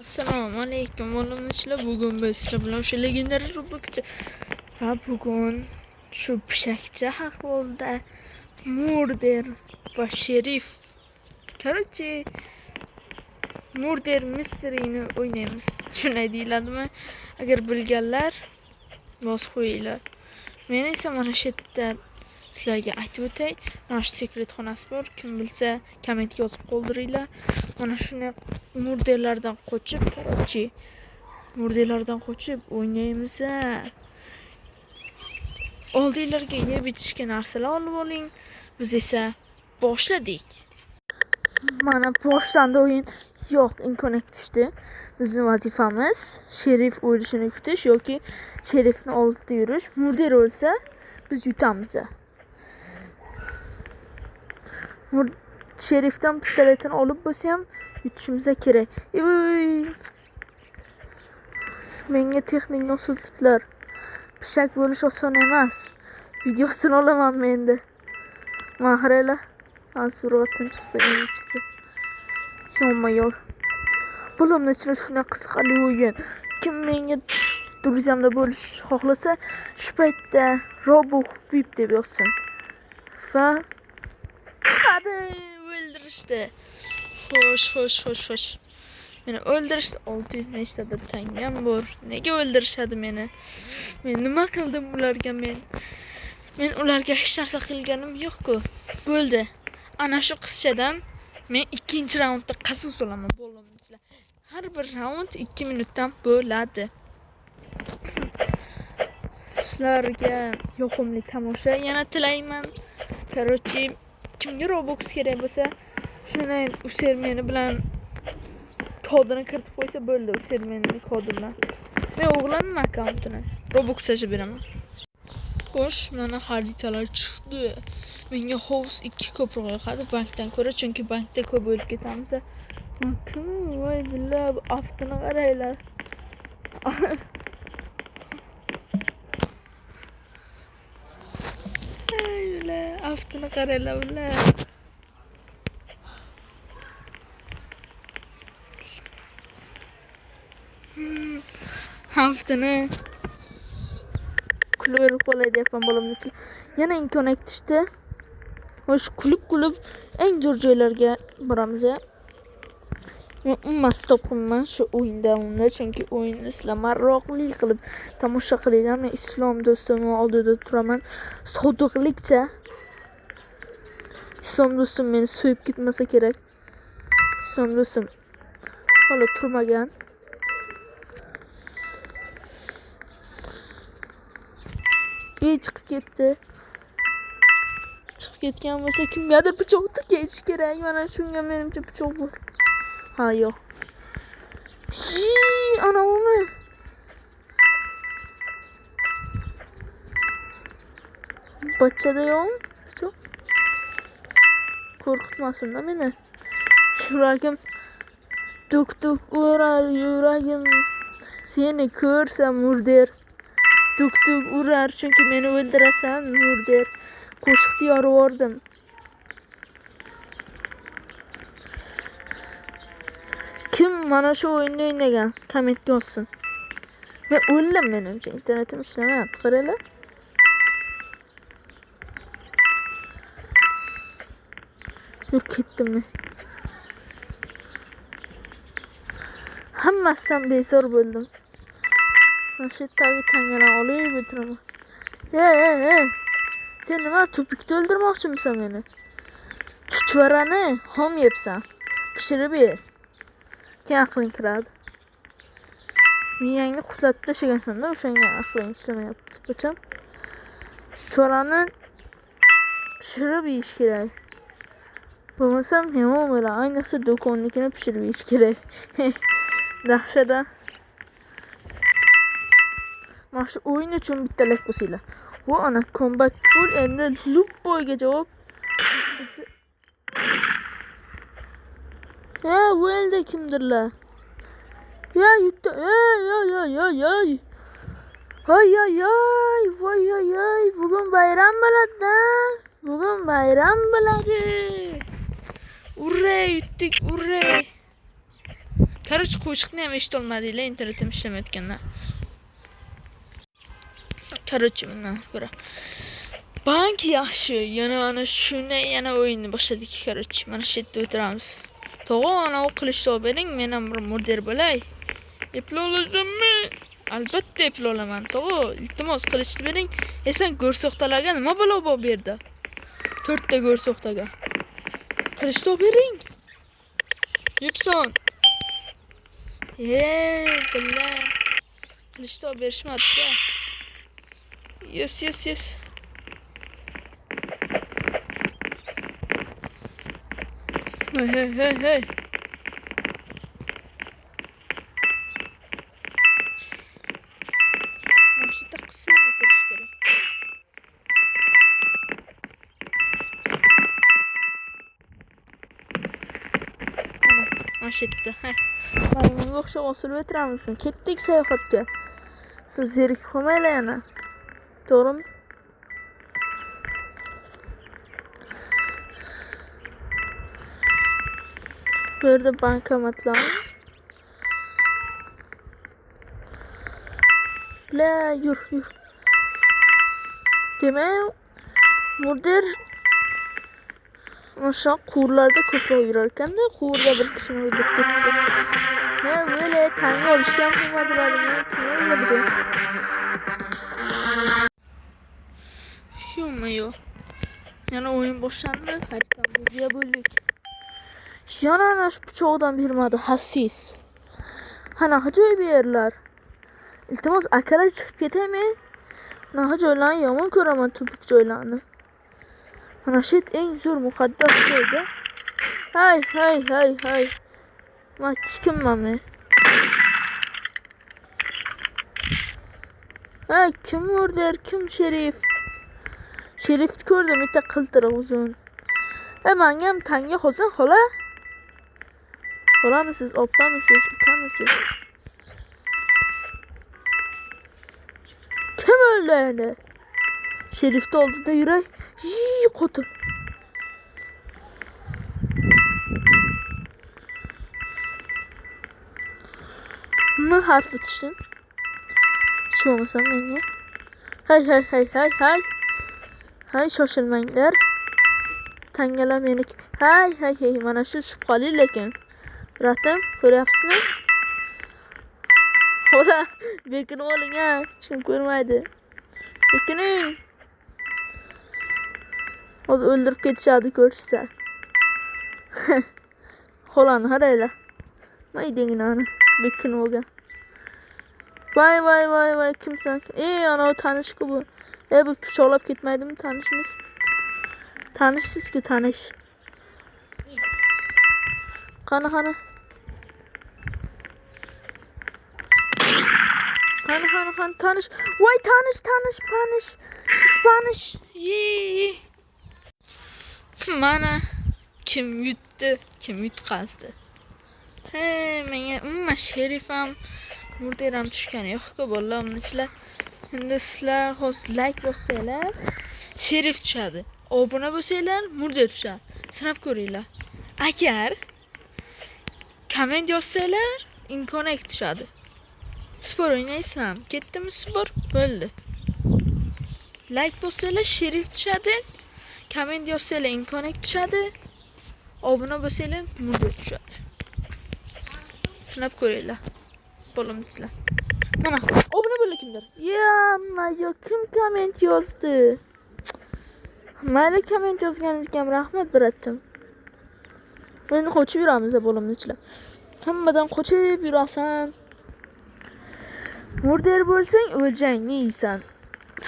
Assalomu alaykum olamizlar. Bugun biz sizlar bilan o'sha legendary Robloxcha va bugun shu pishakcha ahvolda murder va sherif, короче, murder mystery'ni o'ynaymiz. Shunday deyiladimi? Agar bilganlar bos qo'yinglar. Men esa mana shu yerda sizlarga aytib o'tay. Mana shu sekret xonasi bor. Kim bilsa kommentga yozib qoldiringlar. Mana shuni murderlardan qochib, короче, murderlardan qochib o'ynaymiz. Oldinglarga yeb ichishga narsalar olib oling. Biz esa boshladik. Mana boshlandi o'yin. Yo'q, imkoniyat tushdi. Bizning vazifamiz sherif o'lishini kutish yoki sherifni oldida yurish. Murder o'lsa biz yutamiz. Sherifdan pistoletini olib bo'lsa ham yutishimiz kerak. Menga texnik nosozliklar. Pishak bo'lish oson emas. Videosini olaman men endi. Mahrela asroatdan chiqdi. Sho'mayor. Bo'limni ichida shunday qiziqarli o'yin. Kim menga turizmda bo'lish xohlasa, shu paytda Robux VIP deb yozsin. Va hadi o'ldirishdi. Xo'sh. Meni o'ldirishdi. 600 nechtadir tangam bor. Nega o'ldirishadi meni? Men nima qildim ularga men? Men ularga hech narsa qilganim yo'q-ku. Bo'ldi. Ana shu qizchadan men ikkinchi raundda qasos olaman. Bo'limchilar. Har bir raund 2 minutdan bo'ladi. Sizlarga yoqimli tomosha yana tilayman. Короче, kimga Robux kerak bo'lsa, shuni usermeni bilan kodini kiritib qo'ysa bo'ldi. Usermeni kodi bilan. Men o'g'limning akkauntini Robux'ga beraman. Xo'sh, mana xaritalar chiqdi. Menga House 2 ko'proq yoqadi bankdan ko'ra, chunki bankda ko'p o'lib ketamiz. Kim voy billah, aftini qaranglar. Ay billah, aftini qaranglar billah. Haftini kulib qolay deyapman bo'limni. Yana imkoniyat tushdi. Xo'sh, kulib eng zo'r joylarga boramiz. Men umuman stop qilmayman shu o'yinda, chunki o'yinni sizlar maroqli qilib tomosha qilinglar. Men islom do'stim oldida turaman. Sodiqlikcha. Islom do'stim meni so'yib ketmasa kerak. Islom do'stim hali turmagan. Chiqib ketdi. Chiqib ketgan bo'lsa kimgadir pichoq tikish kerak. Mana shunga menimcha pichoq bor. Ha, yo'q. Ana umi. Bachchada yo'q. Pichoq. Qo'rqitmasin-da meni. Yuragim tuk urar, yuragim seni ko'rsam murder. Tuk urar, chunki meni o'ldirasan murder. Qo'shiqni yorib yordim. Kim mana shu o'yinni o'ynagan? Kommentga yozsin. Men o'ldim menimcha. Internetim ishlamayapti. Qaranglar. Yo'q, ketdim men. Hammasidan bezor bo'ldim. Mana shu tangadan olib o'tiraman. Hey. Sen nima tupikda o'ldirmoqchimisan meni? Chuchvarani xom yebsan. Pishirib ber. Keyin aqling kiradi. Miyangni qutlatib tashlagansan-da, o'shanga aqling ishlamayapti. Bacham. Chuchvarani pishirib yeyish kerak. Bo'lmasam yomon bo'ladi. Ayniqsa do'konnikini pishirib yeyish kerak. Dahshada. Mana shu o'yin uchun bitta like bosinglar. Bu ana combat full endi loop bo'yiga javob. O'ldi kimdirlar. Yutdi. Voy. Bugun bayram bo'ladi. Bugun bayram bo'ladi. Urre, yutdik, urre. Короче, qo'shiqni ham eshitolmadinglar, internetim ishlamayotganda. Короче, bundan ko'ra bank yaxshi. Yana ana shuni yana o'yinni boshladik. Короче, mana shu yerda o'tiramiz. To'g'ri, ana o'qilishni olib bering, men ham bir mudir bo'lay. Eplay olasanmi? Albatta eplay olaman. To'g'ri, iltimos qilishni bering. Sen go'rsoqtalarga nima balo bu yerda? 4 ta go'rsoqtaga. Qilishni olib bering. Yupson. Billa. Qilishni olib berishmadi-da. Yes. Hey. Mashita qisib o'tirish kerak. Mashita. Mana bunga o'xshab osilib o'tiramiz. Ketdik sayohatga. Siz zerikib qolmaylar yana. To'g'rimi? Bu yerda bankomatlar. Yur. Demak, mudir o'sha quvurlarda ko'proq yurar ekanda, quvurda bir kishini o'ldirib ketdi. Böyle tanga olishga ham qilmadilar, kim o'ldirdi? Yo. Yana o'yin boshlandi. Xaritamizga bo'ldik. Yana ana shu pichoqdan bermadi, hassiz. Qanaqa joy berlar? İltimos akalar chiqib ketaymi? Qanaqa joylarni yomon ko'raman, tupuk joylarni. Mana shu eng zo'r muqaddas joyda. Hay. Men chiqimman. Kim order, kim Sherif? Sherifni ko'rdim, bitta qiltiriq uzun. Menga ham tanga qolsin, xola. Xolamisiz, opamisiz, ukamisiz? Kim öldü endi? Sherifni oldida yuray. Qo'tir. M harfi tushsin. Hech bo'lmasa menga. Hay, shoshilmanglar. Tangalar meniki. Hay, mana shu shubhali lekin. Ratim, ko'ryapsizmi? Xola, bekinib oling ha, kim ko'rmaydi. Bekining. Hozir o'ldirib ketishadi ko'rishsa. Xolani qaraylar. Maydinglarni bekinib olgan. Vay, kimsan? Ana o tanish-ku bu. Bu pichoqlab ketmaydimi tanishimiz? Tanishsiz-ku, tanish. Qani. Tanish. Voy, tanish. Spanish. Mana kim yutqazdi? Menga Sherifam murderam tushgani yo'q-ku bolalar, bunchilar. Endi sizlar hozir like bossanglar, Sherif tushadi. Obuna bo'lsanglar, murder tushadi. Sinab ko'ringlar. Agar komment yozsanglar, Inconnect tushadi. Spor o'ynaysam, ketdimi spor? Bo'ldi. Like bossanglar, Sherif tushadi. Komment yozsanglar, Inconnect tushadi. Obuna bo'lsanglar, murder tushadi. Sinab ko'ringlar. Bo'limizlar. Mana, obuna bo'ling kimdir? Kim komment yozdi? Mayli komment yozganingizga ham rahmat biratim. Endi qochib yuramiz bo'limizlar. Hammadan qochib yurasan. Murder bo'lsang, o'ljangni yeysan.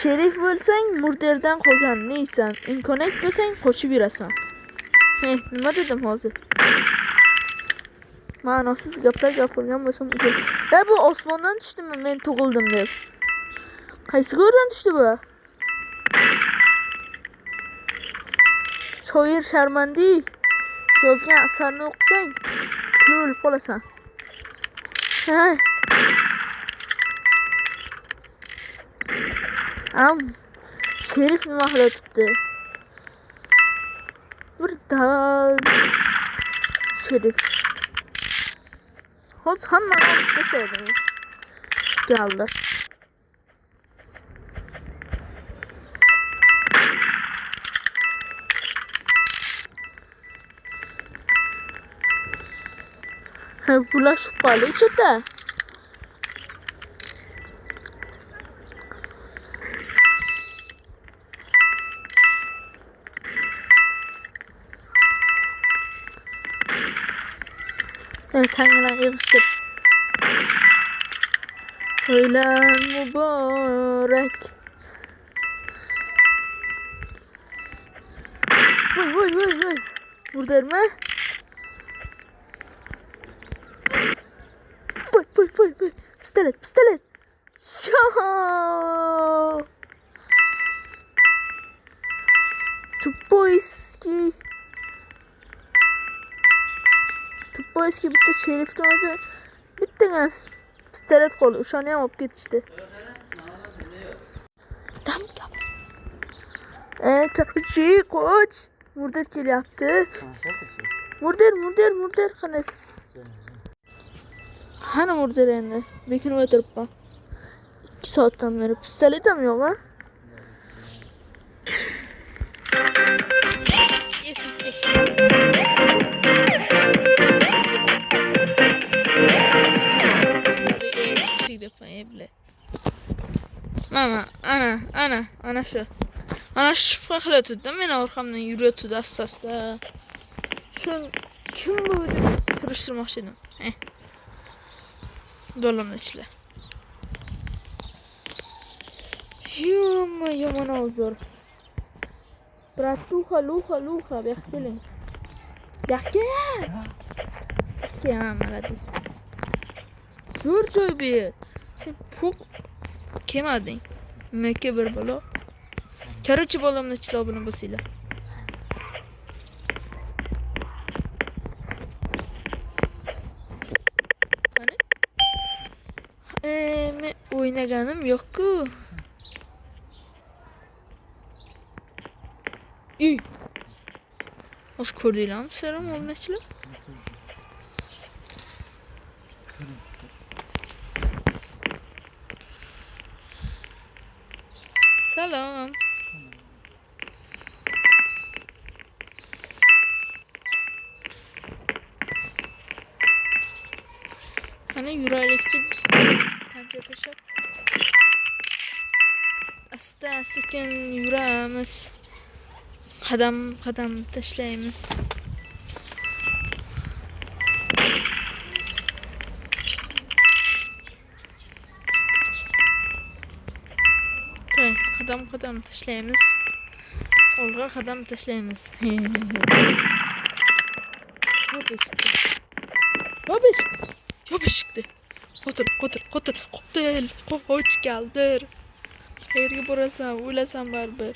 Sherif bo'lsang, murderdan qolganini yeysan. Inconnect bo'lsang, qochib yurasan. Nima dedim hozir? Ma'nosiz gaplar gapirgan bo'lsam uzr. Bu osmondan tushdimi men tug'ildim deb? Qaysi go'rdan tushdi bu? Shoir Sharmandi yozgan asarni o'qisang, pul olib qolasan. Sherif nima qilibdi? Bir dal Sherif. Hozir hammani olib tashlaydi. Geldi. Ha, bular shubhali juda. Evet, tangalar yığıştır. Öğlen mübarek. Vay. Burada mı? Vay. Pistolet. Ya. Tupboyski bitta sherifni o'zi bittagina pistolet qoldi. O'shani ham olib ketishdi. Tam. Tapichi qoch. Murder kelyapti. Murder qanas. Qani murder endi? Bekinib o'tiribman. 2 soatdan beri pistolet ham yo'qmi? Mama, ana şu. Ana şüphe qilyotdi, meni orqamdan yurayotdi asta. Shun kim bu deb surishtirmoqchi edim. Dolamni ichla. Yomon avzor. Bratuha, luha, bu yoqqa keling. Yoqqa, malades. Zo'r joy ber. Sen pul kelmading. Meka bir bola. Короче, bolamni chilovini bo'lsanglar. Qani? Men o'ynaganim yo'q-ku. Hoş ko'rdinglarmi, serum obunachilar? Salom. Qani yuraylikchi qancha tashab. Asta-sekin yuramiz. Qadam tashlaymiz. Qadam tashlaymiz. Olg'a qadam tashlaymiz. Yopishdi. Qotil. Qoch keldir. Qayerga borasan? O'ylasan baribir.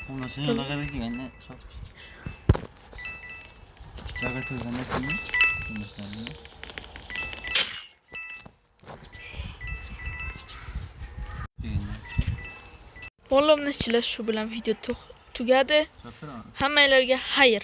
Ona sen yo'lga kelganda shop. Yo'lga turganda kimni? Bolamni chilash shu bilan video tugadi. Hammalarga xayr.